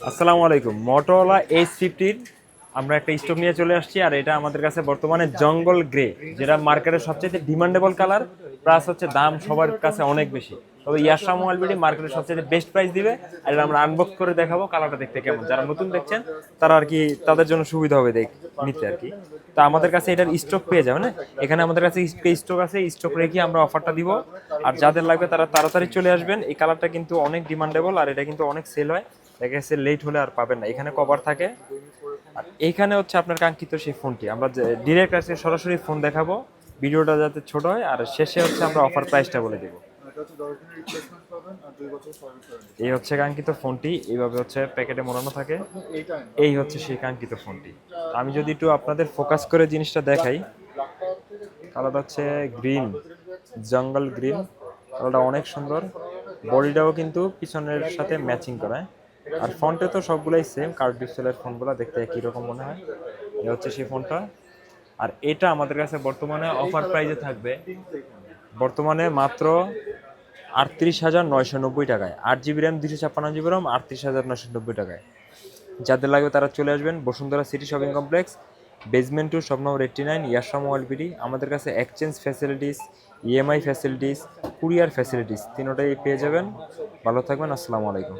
আসসালামু আলাইকুম। Motorola H50 আমরা একটা স্টক নিয়ে চলে আসছি, আর এটা আমাদের কাছে বর্তমানে জঙ্গল গ্রে, যেটা মার্কেটের সবচেয়ে ডিমান্ডেবল কালার, প্লাস হচ্ছে দাম সবার কাছে অনেক বেশি। তবে ইয়াশা মোবাইল বিডি মার্কেটের সবচেয়ে বেস্ট প্রাইস দিবে, আর এটা আমরা আনবক্স করে দেখাবো কালারটা দেখতে কেমন। যারা নতুন দেখছেন তারা আর কি, তাদের জন্য সুবিধা হবে নিতে আর কি। তো আমাদের কাছে এটার স্টক পেয়ে যাবেন, এখানে আমাদের কাছে স্টক আছে, স্টক রেখে আমরা অফারটা দিব। আর যাদের লাগবে তারা তাড়াতাড়ি চলে আসবেন। এই কালারটা কিন্তু অনেক ডিমান্ডেবল, আর এটা কিন্তু অনেক সেল হয়। দেখা যাচ্ছে লেট হলে আর পাবেন না, এখানে কভার থাকে। আর এইখানে হচ্ছে আপনার কাঙ্ক্ষিত সেই ফোনটি, আমরা ডিরেক্ট আজকে সরাসরি ফোন দেখাবো, ভিডিওটা যাতে ছোট হয়, আর শেষে হচ্ছে আমরা অফার প্রাইসটা বলে দেবো। এই হচ্ছে কাঙ্ক্ষিত ফোনটি, এইভাবে হচ্ছে প্যাকেটে মোড়ানো থাকে। এই হচ্ছে সেই কাঙ্ক্ষিত ফোনটি। আমি যদি একটু আপনাদের ফোকাস করে জিনিসটা দেখাই, কালারটা হচ্ছে গ্রিন, জঙ্গল গ্রিন। কালারটা অনেক সুন্দর, বডিটাও কিন্তু পিছনের সাথে ম্যাচিং করা। আর ফন্টে তো সবগুলাই সেম, কার্ভ ডিসপ্লের ফোনগুলো দেখতে একই রকম মনে হয়। এই হচ্ছে সেই ফোনটা। আর এটা আমাদের কাছে বর্তমানে অফার প্রাইসে থাকবে, বর্তমানে মাত্র 38,990 টাকায়। 8 জিবি র্যাম, 256 জিবি র্যাম, 38,990 টাকায়। যাদের লাগবে তারা চলে আসবেন Bashundhara city shopping complex, basement 2, shop number 89, Yasha mobile BD. আমাদের কাছে exchange facilities, EMI facilities, courier facilities তিনোটাই পেয়ে যাবেন। ভালো থাকবেন, আসসালামু আলাইকুম।